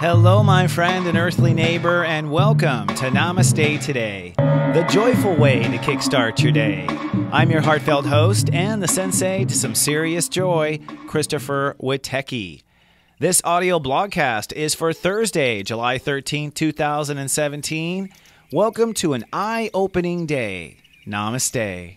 Hello, my friend and earthly neighbor, and welcome to Namaste Today, the joyful way to kickstart your day. I'm your heartfelt host and the Sensei to some serious joy, Christopher Witecki. This audio blogcast is for Thursday, July 13th, 2017. Welcome to an eye-opening day. Namaste.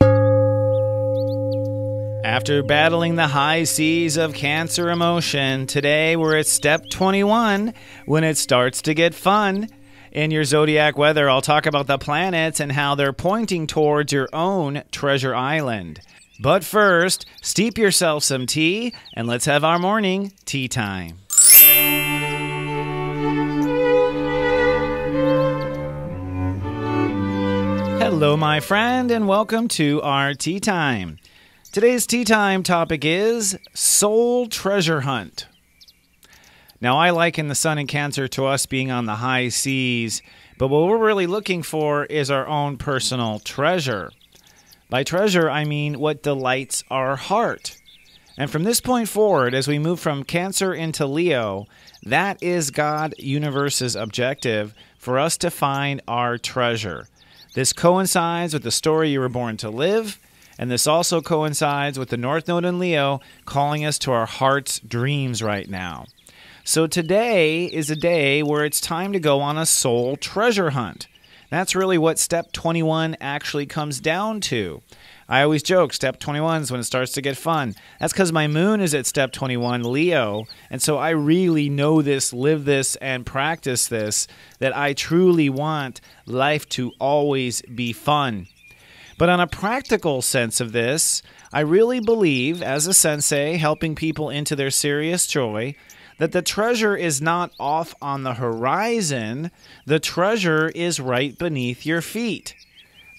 After battling the high seas of Cancer emotion, today we're at step 21 when it starts to get fun. In your zodiac weather, I'll talk about the planets and how they're pointing towards your own treasure island. But first, steep yourself some tea and let's have our morning tea time. Hello, my friend, and welcome to our tea time. Today's tea time topic is soul treasure hunt. Now, I liken the sun in Cancer to us being on the high seas, but what we're really looking for is our own personal treasure. By treasure, I mean what delights our heart. And from this point forward, as we move from Cancer into Leo, that is God Universe's objective for us to find our treasure. This coincides with the story you were born to live, and this also coincides with the North Node in Leo calling us to our heart's dreams right now. So today is a day where it's time to go on a soul treasure hunt. That's really what step 21 actually comes down to. I always joke, step 21 is when it starts to get fun. That's because my moon is at step 21, Leo, and so I really know this, live this, and practice this, that I truly want life to always be fun. But on a practical sense of this, I really believe, as a sensei helping people into their serious joy, that the treasure is not off on the horizon. The treasure is right beneath your feet.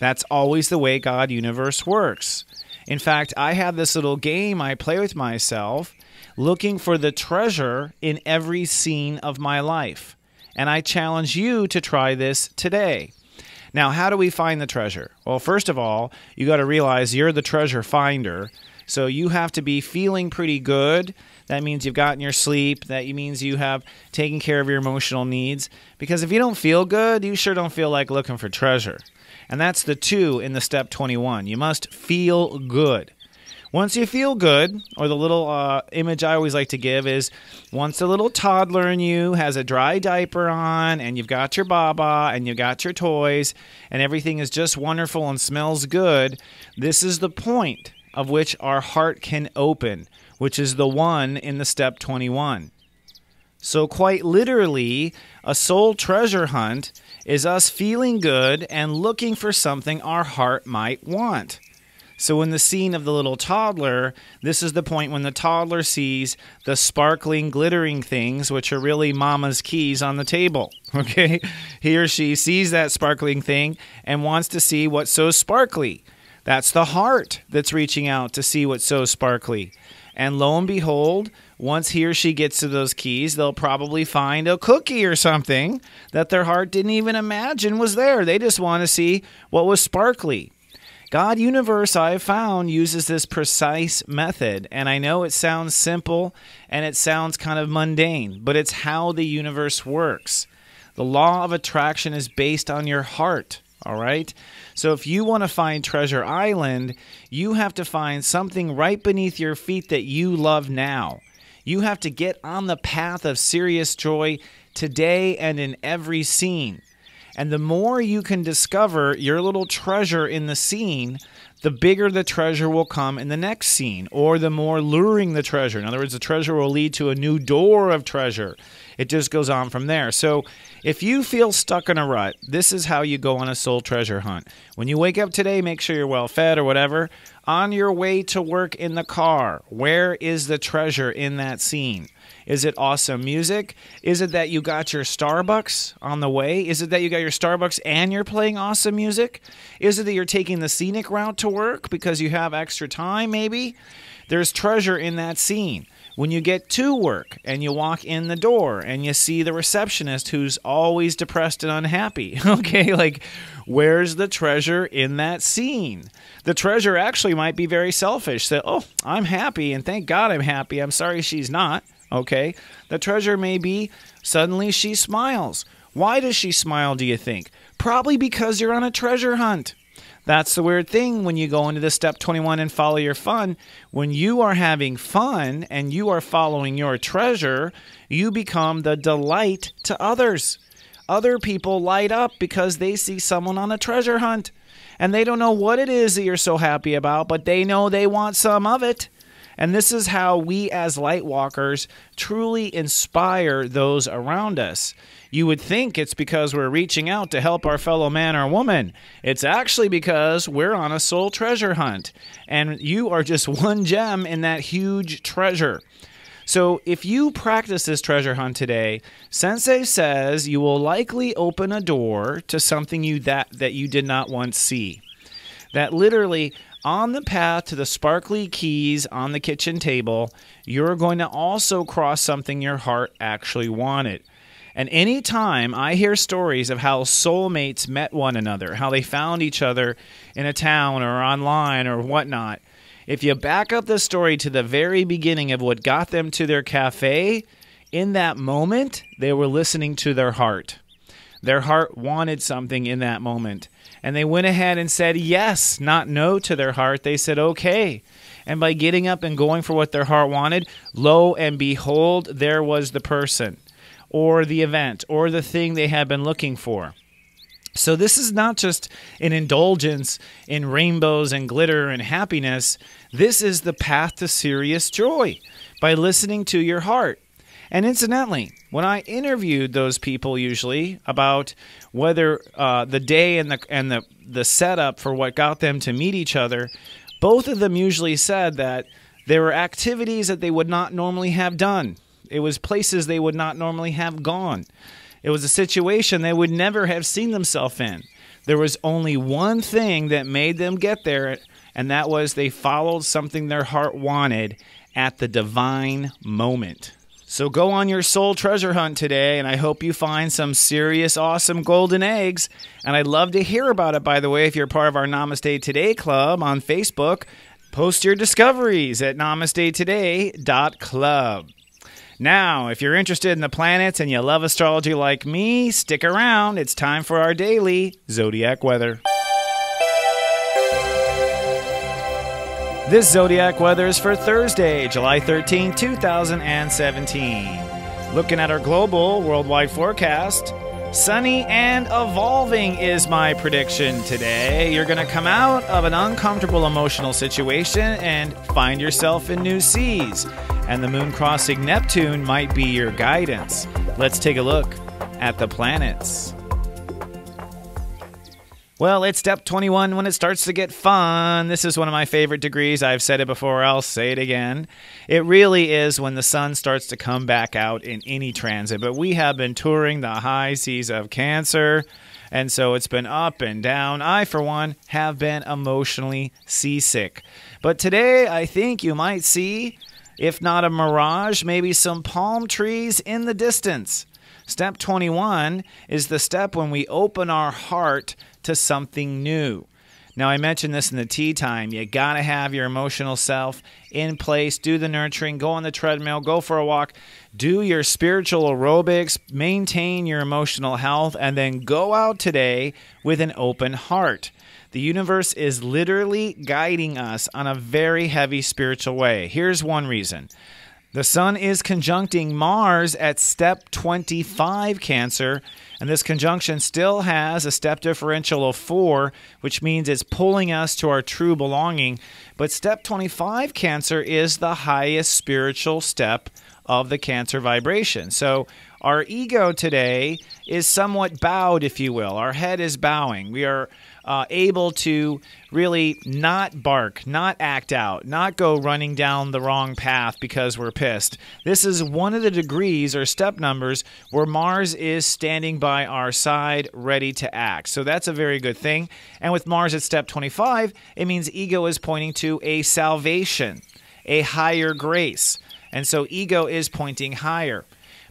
That's always the way God Universe works. In fact, I have this little game I play with myself, looking for the treasure in every scene of my life. And I challenge you to try this today. Now, how do we find the treasure? Well, first of all, you got to realize you're the treasure finder. So you have to be feeling pretty good. That means you've gotten your sleep. That means you have taken care of your emotional needs. Because if you don't feel good, you sure don't feel like looking for treasure. And that's the 2 in the step 21. You must feel good. Once you feel good, or the little image I always like to give is, once a little toddler in you has a dry diaper on, and you've got your baba, and you've got your toys, and everything is just wonderful and smells good, this is the point of which our heart can open, which is the 1 in the step 21. So quite literally, a soul treasure hunt is us feeling good and looking for something our heart might want. So in the scene of the little toddler, this is the point when the toddler sees the sparkling, glittering things, which are really mama's keys on the table, okay? He or she sees that sparkling thing and wants to see what's so sparkly. That's the heart that's reaching out to see what's so sparkly. And lo and behold, once he or she gets to those keys, they'll probably find a cookie or something that their heart didn't even imagine was there. They just want to see what was sparkly. God Universe, I have found, uses this precise method, and I know it sounds simple and it sounds kind of mundane, but it's how the universe works. The law of attraction is based on your heart, all right? So if you want to find Treasure Island, you have to find something right beneath your feet that you love now. You have to get on the path of serious joy today and in every scene. And the more you can discover your little treasure in the scene, the bigger the treasure will come in the next scene, or the more luring the treasure. In other words, the treasure will lead to a new door of treasure. It just goes on from there. So if you feel stuck in a rut, this is how you go on a soul treasure hunt. When you wake up today, make sure you're well fed or whatever. On your way to work in the car, where is the treasure in that scene? Is it awesome music? Is it that you got your Starbucks on the way? Is it that you got your Starbucks and you're playing awesome music? Is it that you're taking the scenic route to work because you have extra time maybe? There's treasure in that scene. When you get to work and you walk in the door and you see the receptionist who's always depressed and unhappy, okay, like, where's the treasure in that scene? The treasure actually might be very selfish. Say, oh, I'm happy and thank God I'm happy. I'm sorry she's not, okay? The treasure may be suddenly she smiles. Why does she smile, do you think? Probably because you're on a treasure hunt. That's the weird thing when you go into the step 21 and follow your fun. When you are having fun and you are following your treasure, you become the delight to others. Other people light up because they see someone on a treasure hunt. And they don't know what it is that you're so happy about, but they know they want some of it. And this is how we as light walkers truly inspire those around us. You would think it's because we're reaching out to help our fellow man or woman. It's actually because we're on a soul treasure hunt. And you are just one gem in that huge treasure. So if you practice this treasure hunt today, Sensei says you will likely open a door to something that you did not once see. That literally, on the path to the sparkly keys on the kitchen table, you're going to also cross something your heart actually wanted. And anytime I hear stories of how soulmates met one another, how they found each other in a town or online or whatnot, if you back up the story to the very beginning of what got them to their cafe, in that moment, they were listening to their heart. Their heart wanted something in that moment. And they went ahead and said yes, not no to their heart. They said okay. And by getting up and going for what their heart wanted, lo and behold, there was the person or the event or the thing they had been looking for. So this is not just an indulgence in rainbows and glitter and happiness. This is the path to serious joy by listening to your heart. And incidentally, when I interviewed those people usually about whether the day and the setup for what got them to meet each other, both of them usually said that there were activities that they would not normally have done. It was places they would not normally have gone. It was a situation they would never have seen themselves in. There was only one thing that made them get there, and that was they followed something their heart wanted at the divine moment. So go on your soul treasure hunt today, and I hope you find some serious, awesome golden eggs. And I'd love to hear about it, by the way, if you're part of our Namaste Today Club on Facebook. Post your discoveries at namastetoday.club. Now, if you're interested in the planets and you love astrology like me, stick around. It's time for our daily zodiac weather. This zodiac weather is for Thursday, July 13, 2017. Looking at our global worldwide forecast, sunny and evolving is my prediction today. You're going to come out of an uncomfortable emotional situation and find yourself in new seas. And the moon crossing Neptune might be your guidance. Let's take a look at the planets. Well, it's step 21 when it starts to get fun. This is one of my favorite degrees. I've said it before. I'll say it again. It really is when the sun starts to come back out in any transit. But we have been touring the high seas of Cancer, and so it's been up and down. I, for one, have been emotionally seasick. But today, I think you might see, if not a mirage, maybe some palm trees in the distance. Step 21 is the step when we open our heart to something new. Now, I mentioned this in the tea time. You got to have your emotional self in place. Do the nurturing. Go on the treadmill. Go for a walk. Do your spiritual aerobics. Maintain your emotional health. And then go out today with an open heart. The universe is literally guiding us on a very heavy spiritual way. Here's one reason. The sun is conjuncting Mars at step 25, Cancer, and this conjunction still has a step differential of 4, which means it's pulling us to our true belonging. But step 25, Cancer, is the highest spiritual step of the Cancer vibration. So our ego today is somewhat bowed, if you will. Our head is bowing. We are able to really not bark, not act out, not go running down the wrong path because we're pissed. This is one of the degrees or step numbers where Mars is standing by our side, ready to act. So that's a very good thing. And with Mars at step 25, it means ego is pointing to a salvation, a higher grace. And so ego is pointing higher.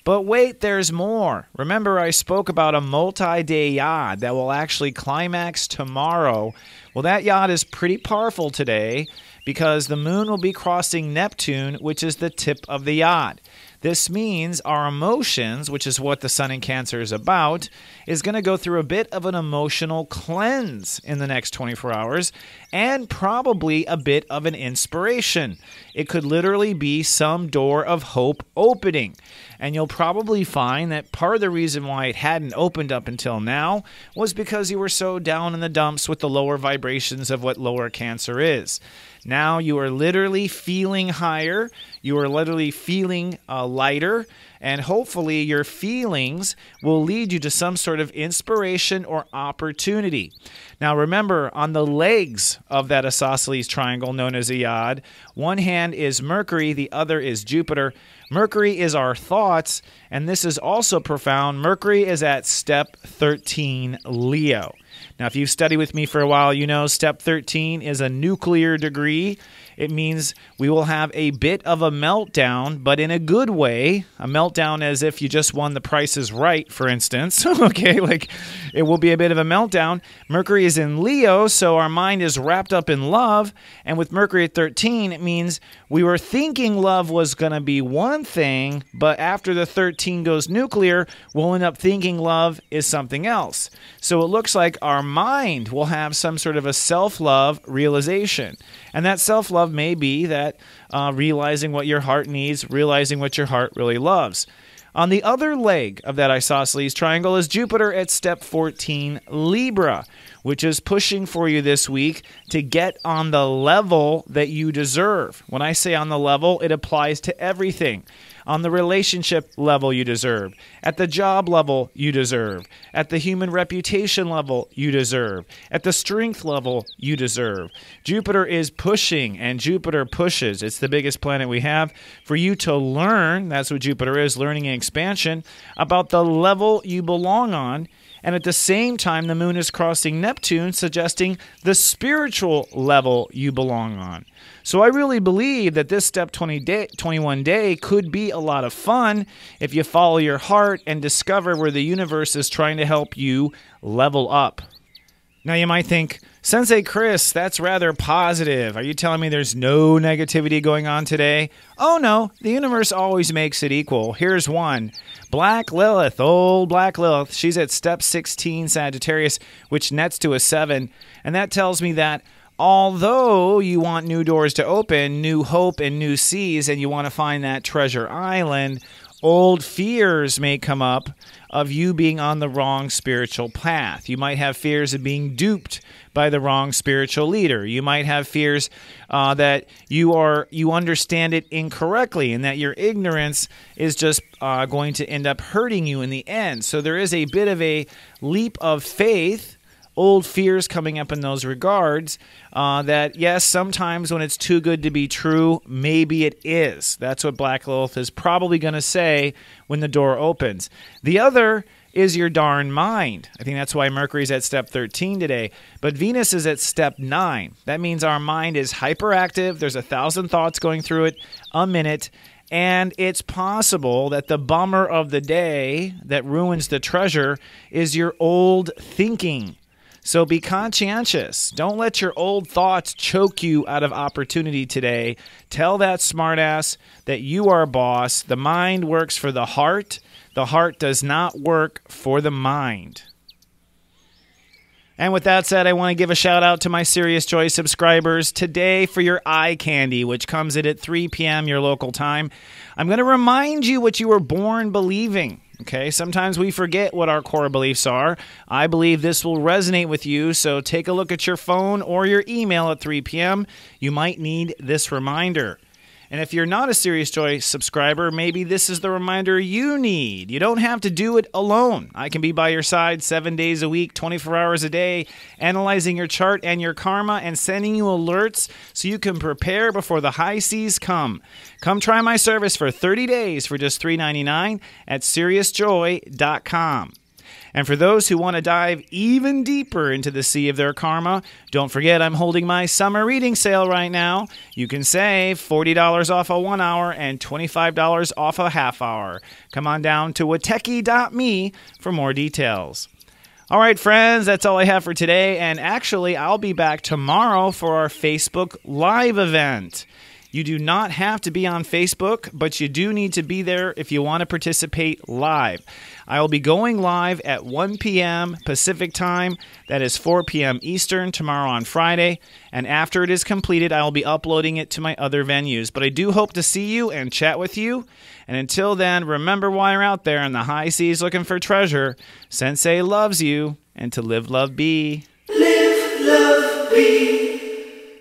But wait, there's more. Remember, I spoke about a multi-day yod that will actually climax tomorrow. Well, that yod is pretty powerful today because the moon will be crossing Neptune, which is the tip of the yod. This means our emotions, which is what the sun in Cancer is about, is going to go through a bit of an emotional cleanse in the next 24 hours and probably a bit of an inspiration. It could literally be some door of hope opening. And you'll probably find that part of the reason why it hadn't opened up until now was because you were so down in the dumps with the lower vibrations of what lower Cancer is. Now you are literally feeling higher, you are literally feeling lighter, and hopefully your feelings will lead you to some sort of inspiration or opportunity. Now remember, on the legs of that isosceles triangle known as a yod, one hand is Mercury, the other is Jupiter. Mercury is our thoughts, and this is also profound. Mercury is at step 13, Leo. Now, if you've studied with me for a while, you know step 13 is a nuclear degree. It means we will have a bit of a meltdown, but in a good way. A meltdown as if you just won The Price is Right, for instance. Okay, like it will be a bit of a meltdown. Mercury is in Leo, so our mind is wrapped up in love. And with Mercury at 13, it means we were thinking love was going to be one thing, but after the 13 goes nuclear, we'll end up thinking love is something else. So it looks like our mind will have some sort of a self-love realization. And that self-love may be that realizing what your heart needs, realizing what your heart really loves. On the other leg of that isosceles triangle is Jupiter at step 14, Libra, which is pushing for you this week to get on the level that you deserve. When I say on the level, it applies to everything. On the relationship level you deserve, at the job level you deserve, at the human reputation level you deserve, at the strength level you deserve. Jupiter is pushing, and Jupiter pushes. It's the biggest planet we have. For you to learn, that's what Jupiter is, learning and expansion, about the level you belong on. And at the same time, the moon is crossing Neptune, suggesting the spiritual level you belong on. So I really believe that this step 21 day could be a lot of fun if you follow your heart and discover where the universe is trying to help you level up. Now you might think, Sensei Chris, that's rather positive. Are you telling me there's no negativity going on today? Oh no, the universe always makes it equal. Here's one. Black Lilith, old Black Lilith, she's at step 16 Sagittarius, which nets to a 7. And that tells me that although you want new doors to open, new hope and new seas, and you want to find that treasure island, old fears may come up of you being on the wrong spiritual path. You might have fears of being duped by the wrong spiritual leader. You might have fears that you understand it incorrectly and that your ignorance is just going to end up hurting you in the end. So there is a bit of a leap of faith, old fears coming up in those regards, that yes, sometimes when it's too good to be true, maybe it is. That's what Black Lilith is probably going to say when the door opens. The other is your darn mind. I think that's why Mercury's at step 13 today. But Venus is at step 9. That means our mind is hyperactive. There's 1,000 thoughts going through it a minute. And it's possible that the bummer of the day that ruins the treasure is your old thinking. So be conscientious. Don't let your old thoughts choke you out of opportunity today. Tell that smartass that you are a boss. The mind works for the heart. The heart does not work for the mind. And with that said, I want to give a shout out to my Serious Joy subscribers today for your eye candy, which comes in at 3 p.m. your local time. I'm going to remind you what you were born believing. Okay, sometimes we forget what our core beliefs are. I believe this will resonate with you, so take a look at your phone or your email at 3 p.m. You might need this reminder. And if you're not a Serious Joy subscriber, maybe this is the reminder you need. You don't have to do it alone. I can be by your side 7 days a week, 24 hours a day, analyzing your chart and your karma and sending you alerts so you can prepare before the high seas come. Come try my service for 30 days for just $3.99 at SeriousJoy.com. And for those who want to dive even deeper into the sea of their karma, don't forget I'm holding my summer reading sale right now. You can save $40 off a 1 hour and $25 off a half hour. Come on down to wateki.me for more details. All right, friends, that's all I have for today. And actually, I'll be back tomorrow for our Facebook Live event. You do not have to be on Facebook, but you do need to be there if you want to participate live. I will be going live at 1 p.m. Pacific time. That is 4 p.m. Eastern tomorrow on Friday. And after it is completed, I will be uploading it to my other venues. But I do hope to see you and chat with you. And until then, remember why you're out there in the high seas looking for treasure. Sensei loves you, and to live, love, be. Live, love, be.